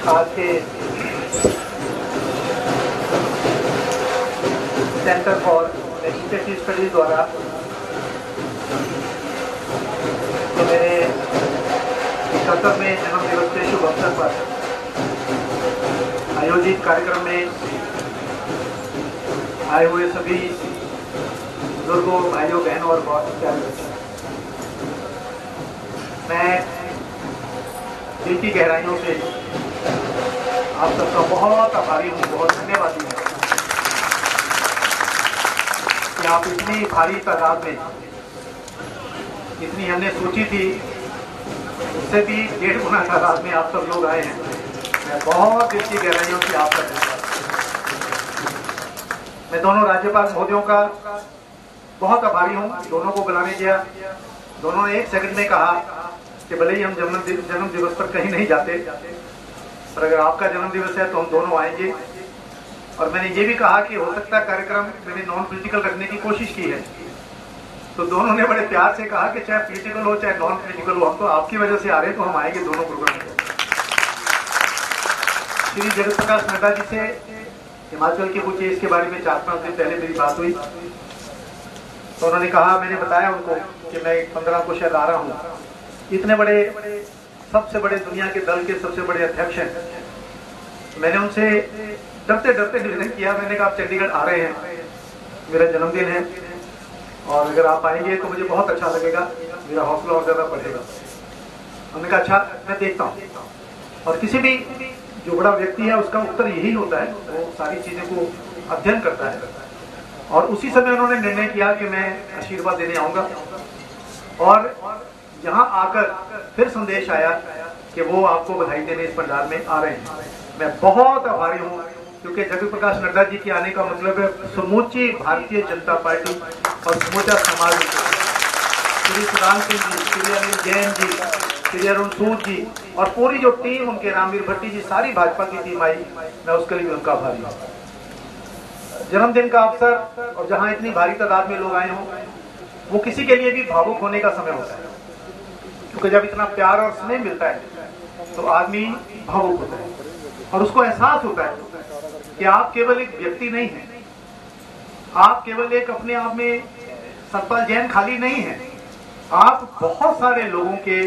आज के centre for legislative studies द्वारा तो मेरे 71वें जन्म दिवस के शुभ अवसर पर आयोजित कार्यक्रम में आए हुए सभी बुजुर्गों, भाइयों, बहनों और बहुत प्यारे बच्चों, मैं दिल की गहराइयों से आप सबका बहुत आभारी हूँ, बहुत धन्यवादी हूँ कि आप इतनी भारी तादाद में, जितनी हमने सोची थी उससे भी 1.5 गुना तादाद में आप सब लोग आए हैं। मैं बहुत दिल की गहराइयों से आपका धन्यवाद। मैं दोनों राज्यपाल महोदयों का बहुत आभारी हूँ, दोनों को बुलाने दिया। दोनों ने 1 सेकंड में कहा कि भले ही हम जन्म दिवस पर कहीं नहीं जाते, पर अगर आपका जन्म दिवस है तो हम दोनों आएंगे। और मैंने ये भी कहा कि हो सकता है कार्यक्रम मैंने नॉन पॉलिटिकल रखने की कोशिश की है, तो दोनों ने बड़े प्यार से कहा कि चाहे पॉलिटिकल हो चाहे नॉन पॉलिटिकल हो, हम तो आपकी वजह से आ रहे हैं, तो हम आएंगे दोनों प्रोग्राम में। श्री जगत प्रकाश नड्डा जी से हिमाचल के पूछे इसके बारे में 4-5 दिन पहले मेरी बात हुई, तो उन्होंने कहा, मैंने बताया उनको कि मैं 15 को शायद आ रहा हूँ। इतने बड़े, सबसे बड़े दुनिया के दल के सबसे बड़े अध्यक्ष हैं। मैंने उनसे डरते डरते निवेदन किया, मैंने कहा आप चंडीगढ़ आ रहे हैं, मेरा जन्मदिन है और अगर आप आएंगे तो मुझे बहुत अच्छा लगेगा, मेरा हौसला और ज्यादा बढ़ेगा। उन्होंने कहा अच्छा मैं देखता हूँ। और किसी भी जो बड़ा व्यक्ति है उसका उत्तर यही होता है, वो सारी चीजें को अध्ययन करता है। और उसी समय उन्होंने निर्णय किया कि मैं आशीर्वाद देने आऊंगा। और यहाँ आकर फिर संदेश आया कि वो आपको बधाई देने इस पंडाल में आ रहे हैं। मैं बहुत आभारी हूँ, क्योंकि जगत प्रकाश नड्डा जी के आने का मतलब है समूची भारतीय जनता पार्टी और समूचा समाज, श्री सुदाम सिंह जी, श्री अनिल जैन जी, श्री अरुण सूद जी और पूरी जो टीम, उनके रामवीर भट्टी जी, सारी भाजपा की टीम आई, मैं उसके लिए उनका आभारी हूँ। जन्मदिन का अवसर और जहाँ इतनी भारी तादाद में लोग आए हों, वो किसी के लिए भी भावुक होने का समय होता है, क्योंकि जब इतना प्यार और स्नेह मिलता है तो आदमी भावुक होता है और उसको एहसास होता है कि आप केवल एक व्यक्ति नहीं हैं, आप केवल एक अपने आप में सतपाल जैन खाली नहीं है, आप बहुत सारे लोगों के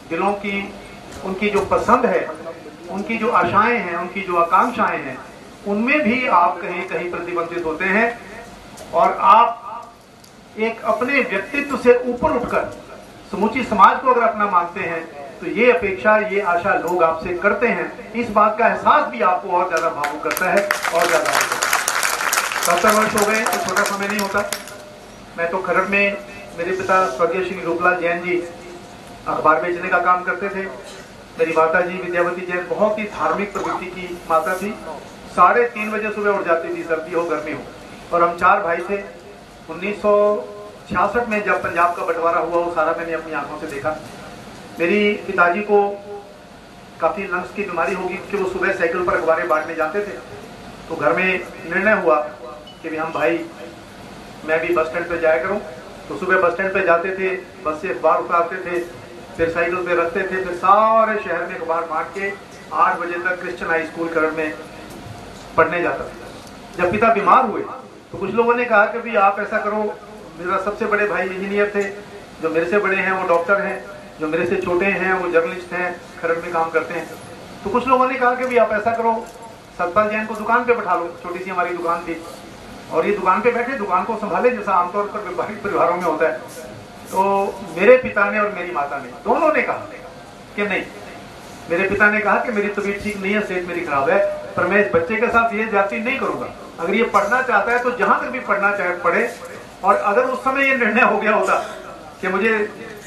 दिलों की, उनकी जो पसंद है, उनकी जो आशाएं हैं, उनकी जो आकांक्षाएं हैं, उनमें भी आप कहीं कहीं प्रतिबंधित होते हैं। और आप एक अपने व्यक्तित्व से ऊपर उठकर समूची समाज को अगर अपना मानते हैं, तो ये अपेक्षा, ये आशा लोग आपसे करते हैं। इस बात का एहसास भी आपको और ज्यादा भावुक करता है और ज्यादा। 70 वर्ष हो गए तो छोटा समय नहीं होता। मैं तो खरड़ में, मेरे पिता स्वर्गीय श्री रूपलाल जैन जी अखबार बेचने का काम करते थे। मेरी माता जी विद्यावती जैन बहुत ही धार्मिक प्रवृत्ति की माता थी। 3:30 बजे सुबह उठ जाती थी, सर्दी हो गर्मी हो। और हम 4 भाई थे। 1966 में जब पंजाब का बंटवारा हुआ, वो सारा मैंने अपनी आंखों से देखा। मेरी पिताजी को काफी लंग्स की बीमारी होगी, क्योंकि वो सुबह साइकिल पर अखबारें बांटने जाते थे। तो घर में निर्णय हुआ कि हम भाई, मैं भी बस स्टैंड पे जाया करूं। तो सुबह बस स्टैंड पे जाते थे, बस से अखबार उतारते थे, फिर साइकिल पे रखते थे, फिर सारे शहर में अखबार बांट के 8 बजे तक क्रिश्चियन हाई स्कूल खरड़ में पढ़ने जाता था। जब पिता बीमार हुए तो कुछ लोगों ने कहा कि भी आप ऐसा करो, मेरा सबसे बड़े भाई इंजीनियर थे, जो मेरे से बड़े हैं वो डॉक्टर हैं, जो मेरे से छोटे हैं वो जर्नलिस्ट हैं, खरड़ में काम करते हैं। तो कुछ लोगों ने कहा कि भी आप ऐसा करो, सतपाल जैन को दुकान पे बैठा लो, छोटी सी हमारी दुकान थी, और ये दुकान पे बैठे, दुकान को संभाले, जैसा आमतौर पर वैवाहिक परिवारों में होता है। तो मेरे पिता ने और मेरी माता ने, दोनों ने कहा कि नहीं। मेरे पिता ने कहा कि मेरी तबीयत ठीक नहीं है, सेहत मेरी खराब है, पर मैं इस बच्चे के साथ ये ज्यादती नहीं करूंगा। अगर ये पढ़ना चाहता है तो जहां तक भी पढ़ना चाहे पढ़े। और अगर उस समय ये निर्णय हो गया होता कि मुझे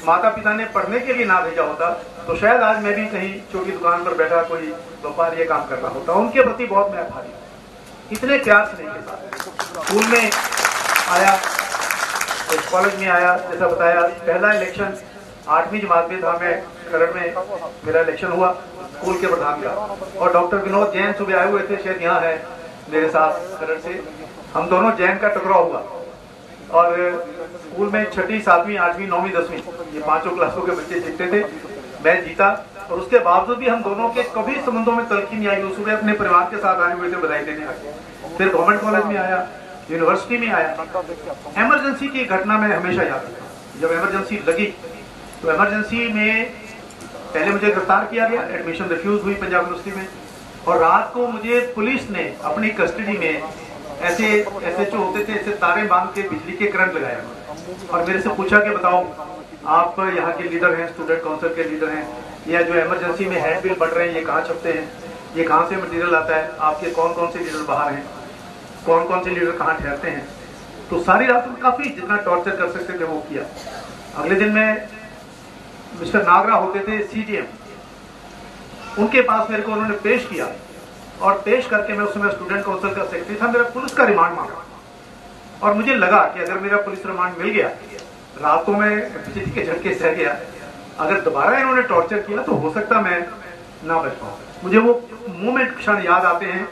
माता पिता ने पढ़ने के लिए ना भेजा होता, तो शायद आज मैं भी कहीं छोटी दुकान पर बैठा कोई व्यापार ये काम कर रहा होता। उनके प्रति बहुत मैं आभारी हूँ, इतने प्यार स्नेह के साथ। स्कूल में आया, कॉलेज में आया, जैसा बताया, पहला इलेक्शन 8वीं जमात में था, मैं खरड़ में मेरा इलेक्शन हुआ स्कूल के प्रधान का। और डॉक्टर विनोद जैन सुबह आए हुए थे, शायद यहाँ है मेरे साथ खरड़ से। हम दोनों जैन का टकराव हुआ और स्कूल में 6ठी, 7वीं, 8वीं, 9वीं, 10वीं ये 5 क्लासों के बच्चे जीतते थे। मैं जीता और उसके बावजूद भी हम दोनों के कभी संबंधों में तलखी नहीं आई। वो सुबह अपने परिवार के साथ आए हुए थे बधाई देने आके, फिर गवर्नमेंट कॉलेज में आया, यूनिवर्सिटी में आया। इमरजेंसी की घटना में हमेशा याद रखा, जब इमरजेंसी लगी तो इमरजेंसी में पहले मुझे गिरफ्तार किया गया, एडमिशन रिफ्यूज हुई पंजाब यूनिवर्सिटी में, और रात को मुझे पुलिस ने अपनी कस्टडी में ऐसे SHO होते थे, ऐसे तारे बांध के बिजली के करंट लगाया और मेरे से पूछा कि बताओ आप यहाँ के लीडर हैं, स्टूडेंट काउंसिल के लीडर हैं, या जो इमरजेंसी में हैंड बिल बढ़ रहे हैं ये कहाँ छपते हैं, ये कहाँ से मटीरियल आता है, आपके कौन कौन से लीडर बाहर हैं, कौन कौन से लीडर कहाँ ठहरते हैं। तो सारी रात में काफी जितना टॉर्चर कर सकते थे वो किया। अगले दिन में मिस्टर नागरा होते थे CGM, उनके पास मेरे को उन्होंने पेश किया और पेश करके मैं उस समय स्टूडेंट काउंसिल का सेक्रेटरी था, मेरा पुलिस का रिमांड मांगा और मुझे लगा कि अगर मेरा पुलिस रिमांड मिल गया, रात को मैं बिजली के झटके सह गया, अगर दोबारा इन्होंने टॉर्चर किया तो हो सकता मैं ना बच पाऊं। मुझे वो मोमेंट क्षण याद आते हैं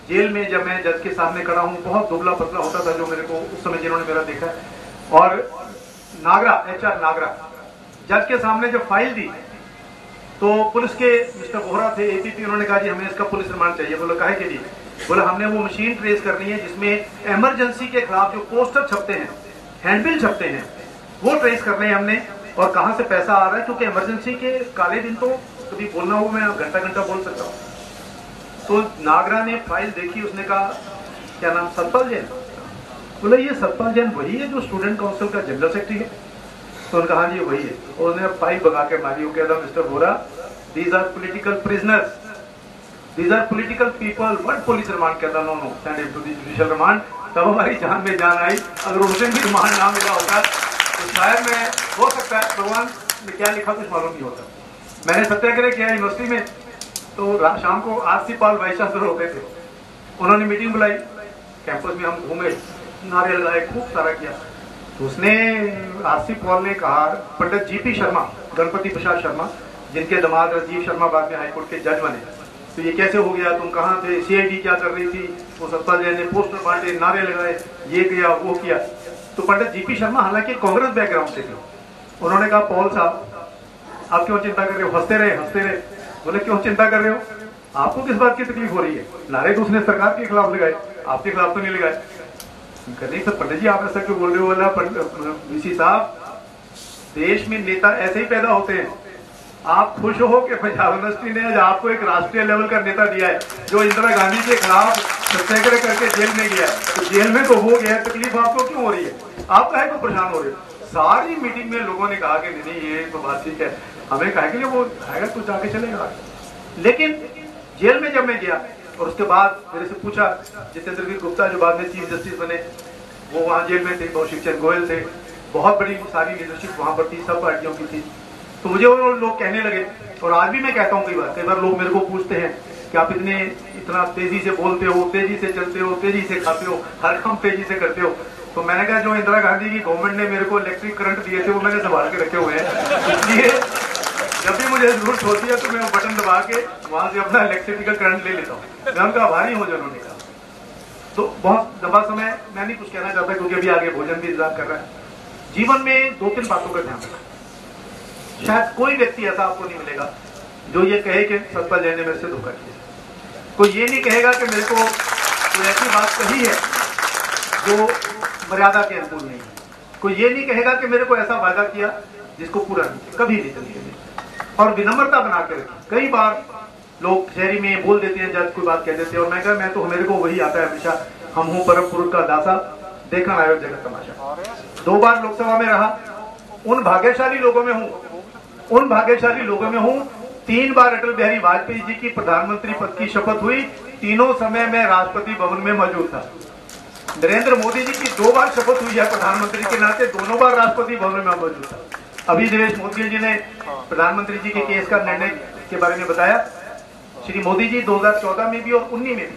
जेल में जब मैं जज के सामने खड़ा हूं, बहुत दुबला पतला होता था जो मेरे को उस समय जिन्होंने मेरा देखा, और नागरा HR नागरा जज के सामने जब फाइल दी तो पुलिस के मिस्टर बोहरा थे APP, उन्होंने कहा जी हमें इसका पुलिस रिमांड चाहिए। बोला काहे के लिए? बोला हमने वो मशीन ट्रेस करनी है जिसमें इमरजेंसी के खिलाफ जो पोस्टर छपते हैं, हैंडबिल छपते हैं, वो ट्रेस करने हैं हमने, और कहां से पैसा आ रहा है, क्योंकि इमरजेंसी के काले दिन तो कभी बोलना हो मैं घंटा घंटा बोल सकता हूँ। तो नागरा ने फाइल देखी, उसने कहा क्या नाम, सतपाल जैन? बोला ये सतपाल जैन वही है जो स्टूडेंट काउंसिल का जनरल सेक्रेटरी है? तो उन्होंने कहा जी वही है। और उसने पाइप भगा के मारी, वो कहता mister Bora these are political prisoners, these are political people, what police remand? कहता no no send him to the judicial remand. तब हमारी जान में जान आई। अगर उस दिन भी रिमांड ना मिला होता तो शायद मैं, हो सकता है भगवान ने क्या लिखा कुछ मालूम नहीं होता। मैंने सत्याग्रह किया यूनिवर्सिटी में, तो शाम को RC पाल वाइस चांसलर होते थे, उन्होंने मीटिंग बुलाई, कैंपस में हम घूमे, नारे लगाए, खूब सारा किया। तो उसने RC पाल ने कहा पंडित GP शर्मा, गणपति प्रसाद शर्मा, जिनके दामाद राजीव शर्मा बाद में हाईकोर्ट के जज बने, तो ये कैसे हो गया, तुम कहाँ थे, CID क्या कर रही थी? तो सतपाल जैन ने पोस्टर बांटे, नारे लगाए, ये किया वो किया। तो पंडित GP शर्मा हालांकि कांग्रेस बैकग्राउंड से थे, उन्होंने कहा पॉल साहब आप क्यों चिंता कर रहे हो? हंसते रहे हंसते रहे। बोले क्यों चिंता कर रहे हो, आपको किस बात की तकलीफ हो रही है? नारे तो उसने सरकार के खिलाफ लगाए, आपके खिलाफ तो नहीं लगाए। नहीं सर पंडित जी आप ऐसा क्यों बोल रहे हो? बोला VC साहब देश में नेता ऐसे ही पैदा होते हैं। आप खुश हो कि पंजाब यूनिवर्सिटी ने आज आपको एक राष्ट्रीय लेवल का नेता दिया है जो इंदिरा गांधी के खिलाफ सत्याग्रह करके जेल में गया है, तो जेल में तो हो गया, तकलीफ आपको क्यों हो रही है? आप काहे को परेशान हो रहे हो? सारी मीटिंग में लोगों ने कहा कि नहीं ये तो बात ठीक है, हमें काहे के लिए वो आएगा तो जाके चलेगा। लेकिन जेल में जब मैं गया और उसके बाद मेरे से पूछा, जितेंद्र गुप्ता जो बाद में चीफ जस्टिस बने, वो वहां जेल में थे, कौशिक चंद्र गोयल थे, बहुत बड़ी सारी लीडरशिप वहां पर थी, सब पार्टियों की थी। तो मुझे वो लोग कहने लगे, और आज भी मैं कहता हूँ कई बार लोग मेरे को पूछते हैं कि आप इतना तेजी से बोलते हो, तेजी से चलते हो, तेजी से खाते हो, हर काम तेजी से करते हो। तो मैंने कहा जो इंदिरा गांधी की गवर्नमेंट ने मेरे को इलेक्ट्रिक करंट दिए थे वो मैंने संभाल के रखे हुए हैं, इसलिए जब भी मुझे जरूरत होती है तो मैं वो बटन दबा के वहां से अपना इलेक्ट्रिसिटी का करंट ले लेता हूँ। मैं उनका आभारी हूँ जो उन्होंने कहा। तो बहुत लंबा समय मैं नहीं कुछ कहना चाहता क्योंकि अभी आगे भोजन भी इंतजार कर रहा है। जीवन में 2-3 बातों का ध्यान रखना। शायद कोई व्यक्ति ऐसा आपको नहीं मिलेगा जो ये कहे कि सतपाल जैन ने मेरे से धोखा किया। कोई ये नहीं कहेगा कि मेरे को कोई ऐसी बात कही है जो मर्यादा के अनुकूल नहीं है। कोई ये नहीं कहेगा कि मेरे को ऐसा वादा किया जिसको पूरा नहीं किया, कभी नहीं करेंगे। और विनम्रता बना के रखी। कई बार लोग शहरी में बोल देते हैं, जज कोई बात कह देते हैं, और मैं कहा मैं तो मेरे को वही आता है हमेशा, हम हूं परम पुरुष का दासा, देखना आयो जगत तमाशा। 2 बार लोकसभा में रहा, उन भाग्यशाली लोगों में हूं 3 बार अटल बिहारी वाजपेयी जी की प्रधानमंत्री पद की शपथ हुई, तीनों समय में राष्ट्रपति भवन में मौजूद था। नरेंद्र मोदी जी की 2 बार शपथ हुई है प्रधानमंत्री के नाते, दोनों बार राष्ट्रपति भवन में मौजूद था। अभी दिनेश मोदी जी ने प्रधानमंत्री जी के केस का निर्णय के बारे में बताया। श्री मोदी जी 2014 में भी और 19 में भी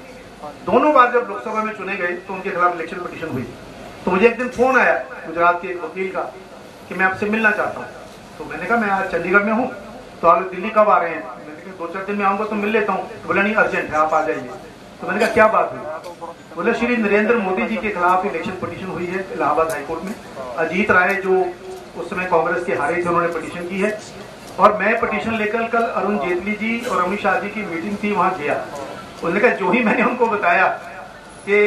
दोनों बार जब लोकसभा में चुने गए तो उनके खिलाफ इलेक्शन पिटीशन हुई। तो मुझे एक दिन फोन आया गुजरात के एक वकील का कि मैं आपसे मिलना चाहता हूँ। तो मैंने कहा मैं आज चंडीगढ़ में हूँ, तो आप दिल्ली कब आ रहे हैं? मैंने कहा 2-4 दिन में आऊंगा तो मिल लेता हूँ। बोला नहीं अर्जेंट है, आप आ जाइए। तो मैंने कहा क्या बात हुई? बोले श्री नरेंद्र मोदी जी के खिलाफ इलेक्शन पिटीशन हुई है इलाहाबाद हाईकोर्ट में। अजीत राय जो उस समय कांग्रेस के हारे थे उन्होंने पिटीशन की है, और मैं पिटीशन लेकर कल अरुण जेटली जी और अमित शाह जी की मीटिंग थी, वहां गया। उन्होंने कहा, जो ही मैंने उनको बताया कि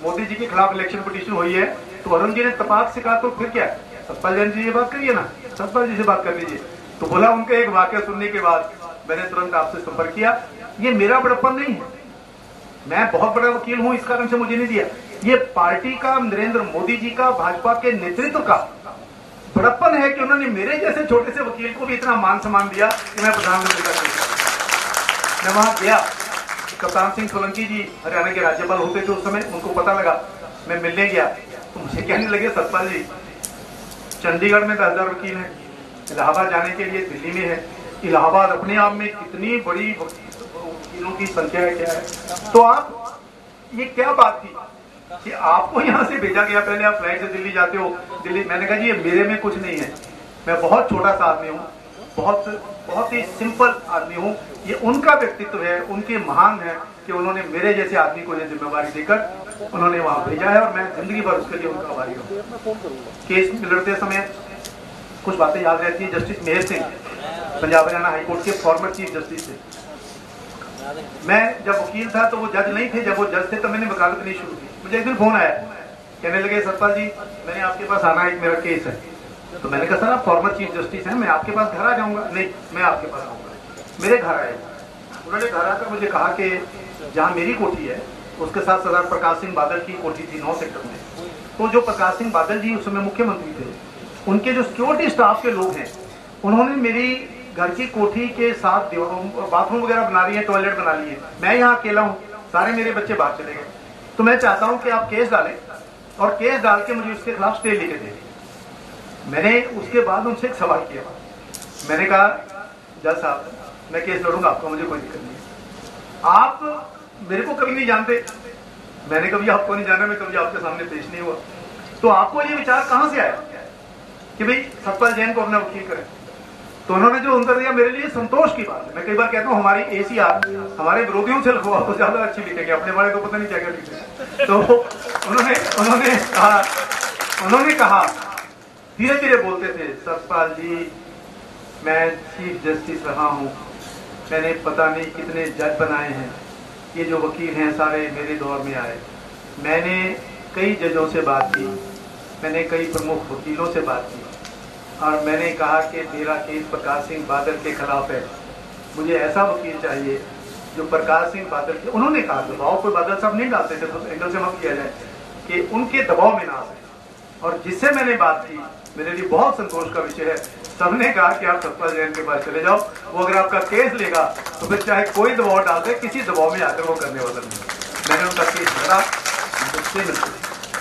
मोदी जी के खिलाफ इलेक्शन पिटीशन हुई है, तो अरुण जी ने तपाक से कहा, तो फिर क्या, सतपाल जैन जी ये बात करिए ना, सतपाल जी से बात कर लीजिए। तो बोला, उनका एक वाक्य सुनने के बाद मैंने तुरंत आपसे संपर्क किया। ये मेरा बड़प्पन नहीं है, मैं बहुत बड़ा वकील हूं, इस कारण से मुझे नहीं दिया। ये पार्टी का, नरेंद्र मोदी जी का, भाजपा के नेतृत्व का बड़प्पन है कि उन्होंने मेरे जैसे छोटे से वकील को भी इतना मान सम्मान दिया कि मैं प्रधानमंत्री का केस। मैं वहां गया, कप्तान सिंह सोलंकी जी हरियाणा के राज्यपाल होते थे उस समय, उनको पता लगा, मैं मिलने गया तो मुझे कहने लगे, सतपाल जी चंडीगढ़ में 10,000 वकील हैं, इलाहाबाद जाने के लिए दिल्ली में है, इलाहाबाद अपने आप में कितनी बड़ी वकीलों की संख्या है, क्या है। तो आप, ये क्या बात थी कि आपको यहां से भेजा गया, पहले आप फ्लाइट से दिल्ली जाते हो, दिल्ली। मैंने कहा, जी ये मेरे में कुछ नहीं है, मैं बहुत छोटा सा आदमी हूँ, बहुत ही सिंपल आदमी हूँ। ये उनका व्यक्तित्व है, उनके महान है कि उन्होंने मेरे जैसे आदमी को ये जिम्मेवारी देकर उन्होंने वहां भेजा है, और मैं जिंदगी भर उसके लिए उनका आभारी हूँ। केस में लड़ते समय कुछ बातें याद रहती है। जस्टिस मेहर सिंह पंजाब हरियाणा हाईकोर्ट के फॉर्मर चीफ जस्टिस थे। मैं जब वकील था तो वो जज नहीं थे, जब वो जज थे तो मैंने वकालत नहीं शुरू की। मुझे एक दिन फोन आया, कहने लगे, सतपाल जी मैंने आपके पास आना, एक मेरा केस है। तो मैंने कहा, सर आप फॉर्मर चीफ जस्टिस हैं, मैं आपके पास घर आ जाऊंगा। नहीं, मैं आपके पास आऊंगा। मेरे घर आए, उन्होंने घर आकर मुझे कहा कि जहाँ मेरी कोठी है उसके साथ सरदार प्रकाश सिंह बादल की कोठी थी 9 सेक्टर में। तो जो प्रकाश सिंह बादल जी उस समय मुख्यमंत्री थे, उनके जो सिक्योरिटी स्टाफ के लोग हैं, उन्होंने मेरी घर की कोठी के साथ बाथरूम वगैरह बना ली है, टॉयलेट बना ली है। मैं यहाँ अकेला हूँ, सारे मेरे बच्चे बाहर चले गए। तो मैं चाहता हूँ कि आप केस डालें और केस डाल के मुझे उसके खिलाफ स्टे लेके दें। मैंने उसके बाद उनसे एक सवाल किया, मैंने कहा, जज साहब मैं केस लड़ूंगा आपका, मुझे कोई दिक्कत नहीं है, आप मेरे को कभी नहीं जानते, मैंने कभी आपको नहीं जाना, मैं कभी आपके सामने पेश नहीं हुआ, तो आपको ये विचार कहां से आया कि भाई सतपाल जैन को अपना वकील करें। तो उन्होंने जो उत्तर दिया मेरे लिए संतोष की बात है। मैं कई बार कहता हूँ, हमारी एसीआर हमारे विरोधियों से लिखवा तो ज्यादा अच्छी लिखेंगे, अपने वाले को पता नहीं क्या क्या लिखेंगे। तो उन्होंने कहा धीरे धीरे बोलते थे, सतपाल जी मैं चीफ जस्टिस रहा हूँ, मैंने पता नहीं कितने जज बनाए हैं, ये जो वकील हैं सारे मेरे दौर में आए, मैंने कई जजों से बात की, मैंने कई प्रमुख वकीलों से बात की, और मैंने कहा कि मेरा केस प्रकाश सिंह बादल के खिलाफ है, मुझे ऐसा वकील चाहिए जो प्रकाश सिंह बादल के, उन्होंने कहा दबाव कोई बादल साहब नहीं डालते थे, तो एंगल से मत किया जाए कि उनके दबाव में ना आए। और जिससे मैंने बात की, मेरे लिए बहुत संतोष का विषय है, सबने कहा कि आप सतपाल जैन के पास चले जाओ, वो अगर आपका केस लेगा तो फिर चाहे कोई दबाव डाल दे, किसी दबाव में आकर वो करने वाला नहीं। मैंने उनका केस लड़ा,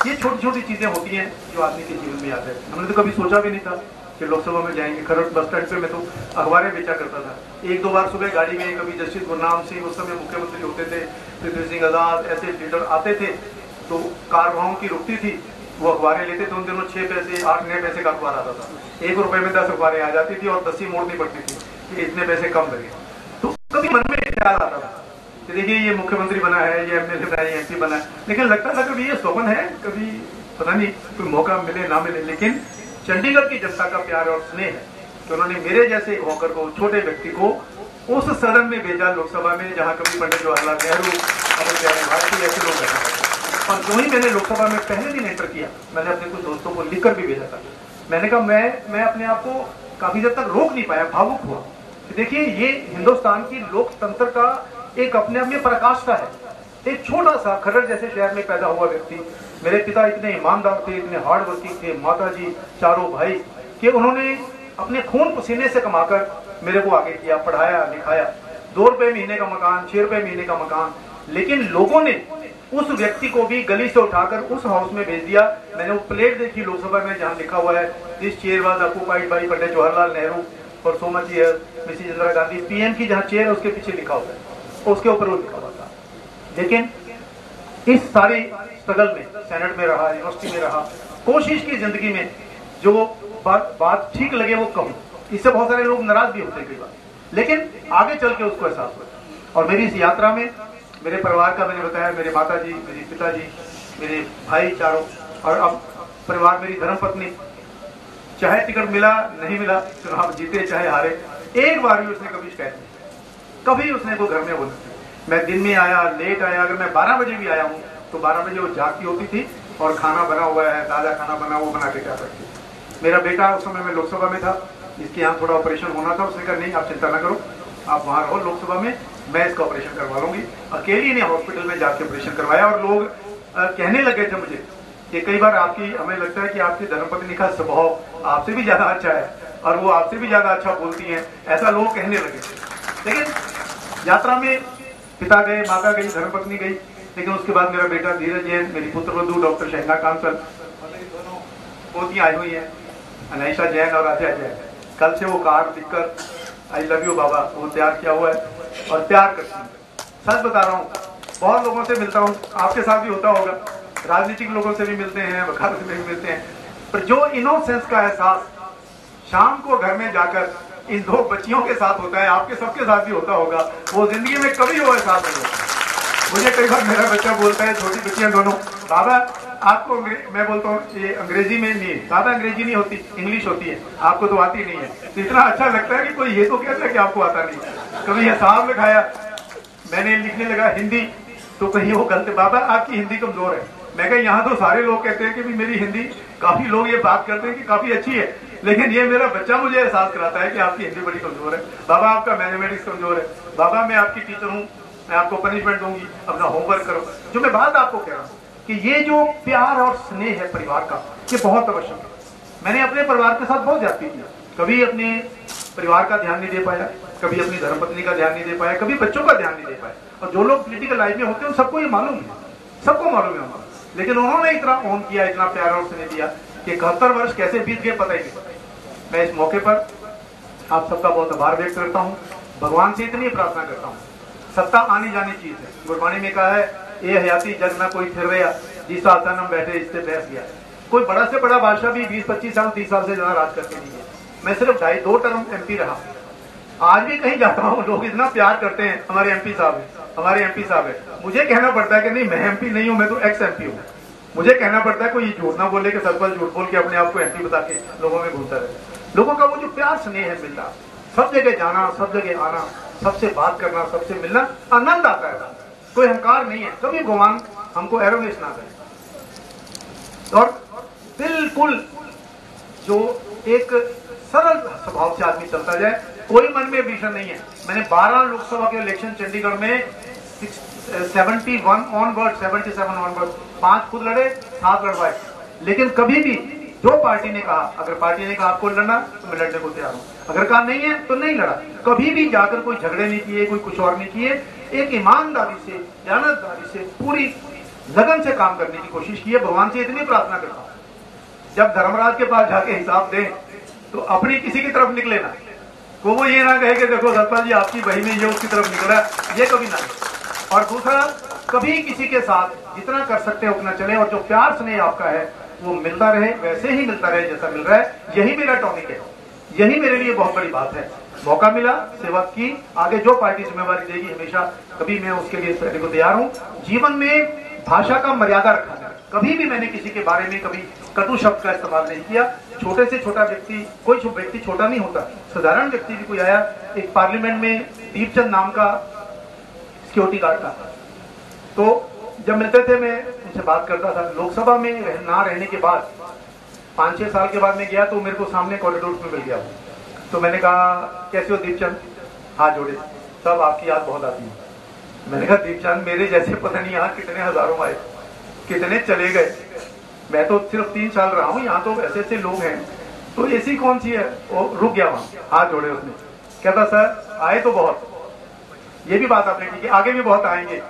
ये छोटी छोटी चीजें होती हैं जो आदमी के जीवन में आते हैं। हमने तो कभी सोचा भी नहीं था कि लोकसभा में जाएंगे। खरड़ बस स्टैंड पे मैं तो अखबारें बेचा करता था, 1-2 बार सुबह गाड़ी में, कभी जस्टिस गुरनाम सिंह उस समय मुख्यमंत्री होते थे, पृथ्वी सिंह आजाद, ऐसे लीडर आते थे, तो कारवाओं की रुकती थी, वो अखबारें लेते थे। उन दिनों 6 पैसे 8 नए पैसे का अखबार आता था, 1 रुपए में 10 अखबारें आ जाती थी और 10 ही मोड़नी पड़ती थी कि इतने पैसे कम लगे। तो कभी मन में ख्याल आता था कि देखिए ये मुख्यमंत्री बना है, ये एमएलए बना है, एमपी बना है, लेकिन लगता था कभी ये स्वप्न है, कभी पता नहीं कोई मौका मिले ना मिले। लेकिन चंडीगढ़ की जनता का प्यार और स्नेह है कि उन्होंने मेरे जैसे होकर को, छोटे व्यक्ति को उस सदन में भेजा लोकसभा में, जहां कभी पंडित जवाहरलाल नेहरू, अटल बिहारी वाजपेयी ऐसे लोग बैठे। और जो ही मैंने लोकसभा में पहले दिन एंटर किया, मैंने अपने कुछ दोस्तों को लिखकर भी भेजा था, मैंने कहा मैं अपने आप को काफी देर तक रोक नहीं पाया, भावुक हुआ। देखिए ये हिंदुस्तान की लोकतंत्र का एक अपने आप में पराकाष्ठा है। एक छोटा सा खरड़ जैसे शहर में पैदा हुआ व्यक्ति, मेरे पिता इतने ईमानदार थे, इतने हार्ड वर्किंग थे, माता जी चारों भाई, कि उन्होंने अपने खून पसीने से कमाकर मेरे को आगे किया, पढ़ाया लिखाया। 2 रुपए महीने का मकान, 6 रुपए महीने का मकान, लेकिन लोगों ने उस व्यक्ति को भी गली से उठाकर उस हाउस में भेज दिया। मैंने वो प्लेट देखी लोकसभा में जहाँ लिखा हुआ है, this chair was occupied by Pandit Jawaharlal Nehru और so much here missus Indira Gandhi. PM की जहाँ चेयर है उसके पीछे लिखा हुआ है, उसके ऊपर वो लिखा हुआ था। लेकिन इस सारे स्ट्रगल में, सेनेट में रहा, यूनिवर्सिटी में रहा, कोशिश की जिंदगी में जो बात ठीक लगे वो कहूं। इससे बहुत सारे लोग नाराज भी होते हैं कई बार, लेकिन आगे चल के उसको एहसास हुआ। और मेरी इस यात्रा में मेरे परिवार का मैंने बताया, मेरे माता जी, मेरे पिताजी, मेरे भाई चारों, और अब परिवार मेरी धर्मपत्नी, चाहे टिकट मिला नहीं मिला, चुनाव जीते चाहे हारे, एक बार भी उसने कभी शिकायत नहीं, कभी उसने को घर में बोला। मैं दिन में आया, लेट आया, अगर मैं 12 बजे भी आया हूँ तो 12 बजे वो जागती होती थी और खाना बना हुआ है, ताजा खाना बना हुआ बना के क्या करती। मेरा बेटा उस समय मैं लोकसभा में था, इसके यहाँ थोड़ा ऑपरेशन होना था, उसने कहा नहीं आप चिंता ना करो, आप वहाँ रहो लोकसभा में, मैं इसका ऑपरेशन करवा लूंगी। अकेली ने हॉस्पिटल में जाके ऑपरेशन करवाया। और लोग कहने लगे थे मुझे कि कई बार आपकी, हमें लगता है कि आपकी धर्मपत्नी का स्वभाव आपसे भी ज्यादा अच्छा है और वो आपसे भी ज्यादा अच्छा बोलती हैं, ऐसा लोग कहने लगे थे। लेकिन यात्रा में पिता गए, माता गई, धर्मपत्नी गई, लेकिन उसके बाद मेरा बेटा धीरज जैन, मेरी पुत्रवधू डॉक्टर शहना कांसल, दोनों पोतियां आई हुई हैं, अनायशा जैन और आध्या जैन। कल से वो कार्ड लिखकर आई लव यू बाबा वो तैयार किया हुआ है और प्यार करती हूँ। सच बता रहा हूँ, बहुत लोगों से मिलता हूँ, आपके साथ भी होता होगा, राजनीतिक लोगों से भी मिलते हैं, वकालत से भी मिलते हैं, पर जो इनोसेंस का एहसास शाम को घर में जाकर इन 2 बच्चियों के साथ होता है, आपके सबके साथ भी होता होगा, वो जिंदगी में कभी वो एहसास नहीं होता। मुझे कई बार मेरा बच्चा बोलता है, छोटी बच्चियां दोनों, बाबा आपको, मैं बोलता हूँ ये अंग्रेजी में नहीं, बाबा अंग्रेजी नहीं होती, इंग्लिश होती है, आपको तो आती नहीं है। तो इतना अच्छा लगता है कि कोई ये तो कहता है कि आपको आता नहीं। कभी हिसाब लिखाया, मैंने लिखने लगा हिंदी, तो कहीं वो गलत, बाबा आपकी हिंदी कमजोर है। मैं कहा यहाँ तो सारे लोग कहते हैं कि भी मेरी हिंदी, काफी लोग ये बात करते हैं कि काफी अच्छी है, लेकिन ये मेरा बच्चा मुझे एहसास कराता है कि आपकी हिंदी बड़ी कमजोर है। बाबा आपका मैथमेटिक्स कमजोर है, बाबा मैं आपकी टीचर हूँ, मैं आपको पनिशमेंट दूंगी, अपना होमवर्क करो। जो मैं बात आपको कह रहा हूँ कि ये जो प्यार और स्नेह है परिवार का, ये बहुत आवश्यक है। मैंने अपने परिवार के साथ बहुत ज्यादती की, कभी अपने परिवार का ध्यान नहीं दे पाया, कभी अपनी धर्मपत्नी का ध्यान नहीं दे पाया, कभी बच्चों का ध्यान नहीं दे पाया। और जो लोग पॉलिटिकल लाइफ में होते हैं सबको ये मालूम है, सबको मालूम है हमारा, लेकिन उन्होंने इतना ऑन किया, इतना प्यार और स्नेह दिया कि 71 वर्ष कैसे बीत गए पता ही नहीं। मैं इस मौके पर आप सबका बहुत आभार व्यक्त करता हूँ, भगवान से इतनी प्रार्थना करता हूँ, सत्ता आनी जानी चीज है। गुरबाणी में कहा है, ये हयाती जग में कोई फिर रहा, जिस आसन हम बैठे इससे बैठ गया। कोई बड़ा से बड़ा बादशाह भी 20-25 साल 30 साल से ज्यादा राज करके नहीं है। मैं सिर्फ 2.5 टर्म MP रहा, आज भी कहीं जाता हूँ लोग इतना प्यार करते हैं, हमारे MP साहब है, हमारे MP साहब है। मुझे कहना पड़ता है कि नहीं मैं MP नहीं हूँ, मैं तो ex-MP हूँ। मुझे कहना पड़ता है कोई झूठ ना बोले कि सरपंच झूठ बोल के अपने आप को MP बता के लोगों में घूमता रहे। लोगों का वो जो प्यार स्नेह है मिलता, सब जगह जाना, सब जगह आना, सबसे बात करना, सबसे मिलना, आनंद आता है। कोई अहंकार नहीं है, कभी भगवान हमको एरोगेंस ना करे। और बिल्कुल जो एक सरल स्वभाव से आदमी चलता जाए, कोई मन में विषय नहीं है। मैंने 12 लोकसभा के इलेक्शन चंडीगढ़ में 71 ऑनवर्ड, 77 ऑनवर्ड, 5 खुद लड़े, 7 लड़वाए, लेकिन कभी भी जो पार्टी ने कहा, अगर पार्टी ने कहा आपको लड़ना तो मैं लड़ने को तैयार हूं, अगर कहा नहीं है तो नहीं लड़ा। कभी भी जाकर कोई झगड़े नहीं किए, कोई कुछ और नहीं किए, एक ईमानदारी से, दयानतदारी से, पूरी लगन से काम करने की कोशिश की है। भगवान से इतनी प्रार्थना करता हूं, जब धर्मराज के पास जाके हिसाब दें तो अपनी किसी की तरफ निकले ना, तो वो ये ना कहे कि देखो सतपाल जी आपकी बही में ये उसकी तरफ निकला, ये कभी ना। और दूसरा, कभी किसी के साथ जितना कर सकते हैं उतना चले, और जो प्यार स्नेह आपका है वो मिलता रहे, वैसे ही मिलता रहे जैसा मिल रहा है। यही मेरा टॉनिक है, यही मेरे लिए बहुत बड़ी बात है। मौका मिला, सेवा की, आगे जो पार्टी जिम्मेवारी देगी हमेशा, कभी मैं उसके लिए करने को तैयार हूं। जीवन में भाषा का मर्यादा रखा जाए, कभी भी मैंने किसी के बारे में कभी कटु शब्द का इस्तेमाल नहीं किया। छोटे से छोटा व्यक्ति, कोई व्यक्ति छोटा नहीं होता, साधारण व्यक्ति भी कोई आया, एक पार्लियामेंट में दीपचंद नाम का सिक्योरिटी गार्ड था, तो जब मिलते थे मैं उनसे बात करता था। लोकसभा में ना रहने के बाद 5-6 साल के बाद मैं गया तो मेरे को सामने कॉरिडोर में मिल गया। तो मैंने कहा कैसे हो दीपचंद, हाथ जोड़े, सब आपकी याद बहुत आती है। मैंने कहा दीपचंद मेरे जैसे पता नहीं यहाँ कितने हजारों आए, कितने चले गए, मैं तो सिर्फ 3 साल रहा हूँ यहाँ, तो ऐसे ऐसे लोग हैं, तो ऐसी कौन सी है। वो रुक गया वहां, हाथ जोड़े उसने, कहता सर आए तो बहुत, ये भी बात आपने ठीक है, आगे भी बहुत आएंगे,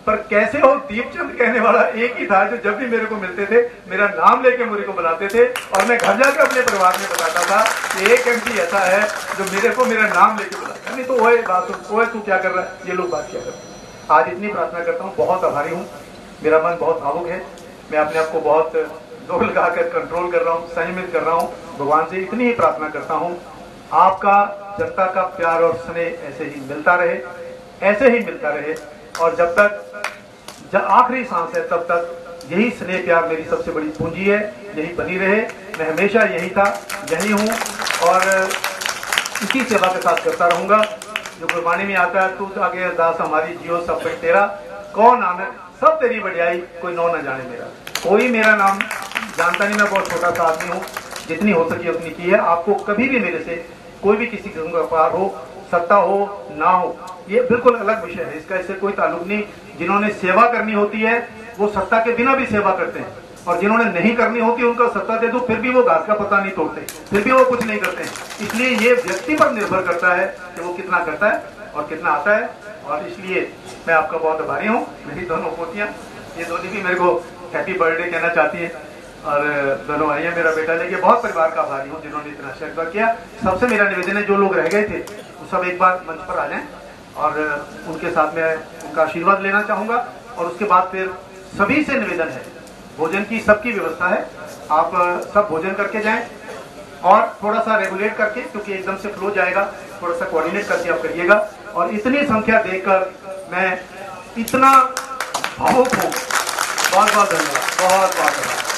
पर कैसे हो दीपचंद कहने वाला एक ही था जो जब भी मेरे को मिलते थे मेरा नाम लेके मुझे को बुलाते थे, और मैं घर जाकर अपने परिवार में बताता था कि एक MP ऐसा है जो मेरे को मेरा नाम लेके बुलाता। नहीं तो ओए बात, ओए तू क्या कर रहा है, ये लोग बात क्या कर रहे हैं। आज इतनी प्रार्थना करता हूँ, बहुत आभारी हूँ, मेरा मन बहुत भावुक है, मैं अपने आप को बहुत जोर लगाकर कंट्रोल कर रहा हूँ, संयमित कर रहा हूँ। भगवान से इतनी ही प्रार्थना करता हूँ, आपका जनता का प्यार और स्नेह ऐसे ही मिलता रहे, ऐसे ही मिलता रहे, और जब तक आखिरी सांस है तब तक यही स्नेह प्यार मेरी सबसे बड़ी पूंजी है, यही बनी रहे। मैं हमेशा यही था, यही हूँ, और इसी सेवा के साथ करता रहूंगा। जो गुरबाणी में आता है, तू आगे अरदास हमारी जियो सब पे तेरा, कौन नानक सब तेरी बढ़ियाई, कोई नौ न जाने मेरा। कोई मेरा नाम जानता नहीं, मैं बहुत छोटा सा आदमी हूँ, जितनी हो सकी उतनी की है। आपको कभी भी मेरे से कोई भी किसी किस्म का अपराध हो, सत्ता हो ना हो, ये बिल्कुल अलग विषय है, इसका इससे कोई ताल्लुक नहीं। जिन्होंने सेवा करनी होती है वो सत्ता के बिना भी सेवा करते हैं, और जिन्होंने नहीं करनी होती उनको सत्ता दे दो फिर भी वो घास का पत्ता नहीं तोड़ते, फिर भी वो कुछ नहीं करते हैं। इसलिए ये व्यक्ति पर निर्भर करता है कि वो कितना करता है और कितना आता है। और इसलिए मैं आपका बहुत आभारी हूँ। मेरी दोनों पोतियाँ, ये दोनों भी मेरे को हैप्पी बर्थडे कहना चाहती है, और दोनों भाई हैं, मेरा बेटा, लेके बहुत परिवार का आभारी हूँ जिन्होंने इतना आशीर्वाद किया। सबसे मेरा निवेदन है, जो लोग रह गए थे वो सब एक बार मंच पर आ जाएं, और उनके साथ में उनका आशीर्वाद लेना चाहूंगा। और उसके बाद फिर सभी से निवेदन है, भोजन की सबकी व्यवस्था है, आप सब भोजन करके जाएं, और थोड़ा सा रेगुलेट करके, क्योंकि एकदम से फ्लो जाएगा, थोड़ा सा कोऑर्डिनेट करके आप करिएगा। और इतनी संख्या देखकर मैं इतना भावुक हूँ। बहुत बहुत धन्यवाद, बहुत बहुत धन्यवाद।